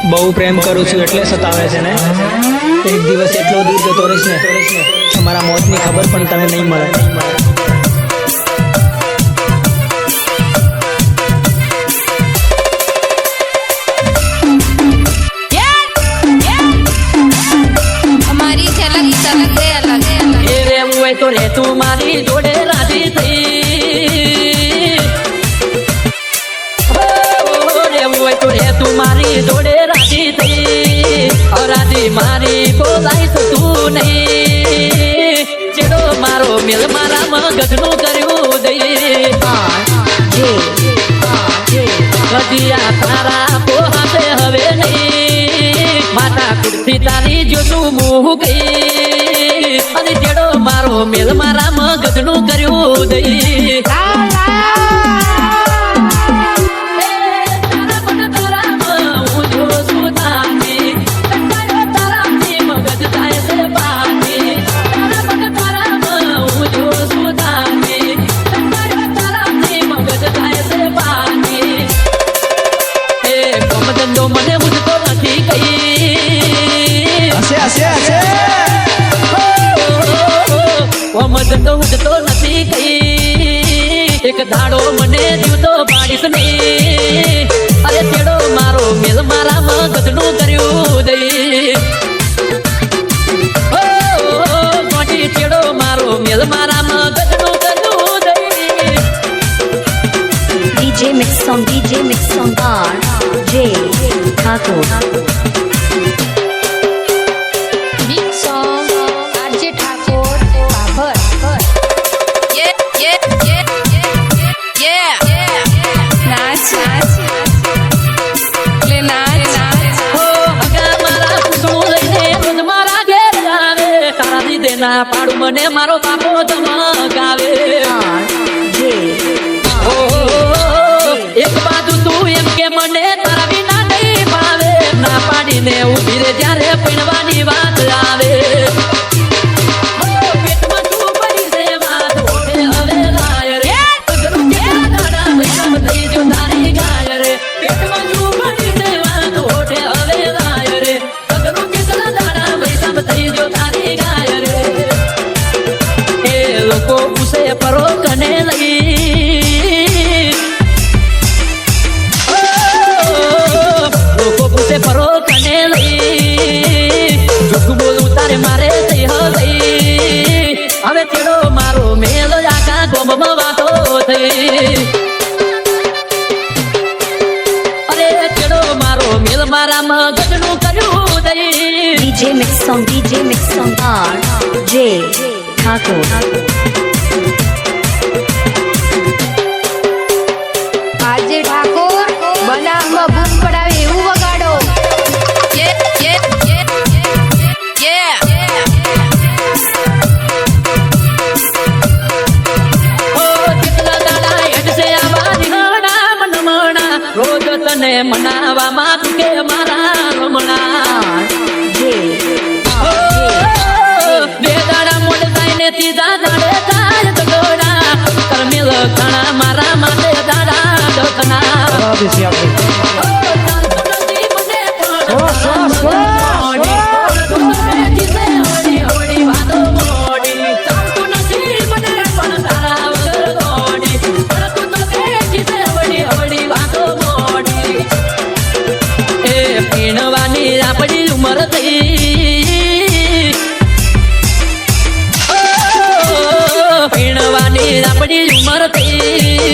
બહુ પ્રેમ કરું છું એટલે સતાવે છે ને. એક દિવસ એટલો દૂર જતો રહીશ ને તમારા મોતની ખબર પણ તને નહીં મળે. તો રે તું મારી જોડે રાજી થઈ રેવું હોય તો રે તું મારી જોડે રાજી થઈ રાજી મારી બોલાઈશ તું નહીં ચેડો મારો મિલ મારા મગજનું કર્યું દઈ હજીયા તારા પોહાતે હવે નહીં માતા કુર્સી તારી જોતું મુહ ગઈ અને જેડો મારો મેલ મારા મગજનું કર્યું દઈ મને ઉઠતો નથી કઈ મદદ ઉઠતો નથી કઈ એક ધાડો મને જીવતો પાડીશ ને અરે તેડો મારો મેલ મારા મગજનું કર્યું દઈ મોટી ચેડો મારો મેલ મારા મગજનું કર્યું દઈ DJ Mix Song RJ Thakur. પાડું મને મારો બાપો ધમકાવે એક બાજુ તું એમ કે મને તારા વિના નહીં ભાવે ના પાડીને ઉભી રે જ્યારે પીણવાની વાત આવે પેટમાં તું પડી છે વાત ઓઠે હવે લાય રે થઈ જો તારી ગાય રે પેટમાં તું પડી છે વાત ઓઠે હવે લાય રે અગરું કેટલા દાડા વૈસમ થઈ જો તારી ગાય રે લોકો પૂછે પરો કને લઈ લોકો પૂછે પરો કને લઈ જુઠું બોલું તારે મારે થઈ હવે તેડો મારો મેલ આખા ગોમમાં વાતો થઈ અરે તેડો મારો મેલ મારા મગજનું કર્યું દઈ DJ Mix Song RJ Thakur. આજે ઠાકોર બનાવમાં બૂમ પડાવે એવું વગાડો રોજ તને મનાવામાં કે મારા રમણા બે દાડા મોડ થાય ને ત્રીજા દાડે થાય દગોડા કરમેલ ઘણા મારા માટે દાડા દખના પીણવાની આપણી ઉંમર થઈ પીણવાની આપણી ઉંમર થઈ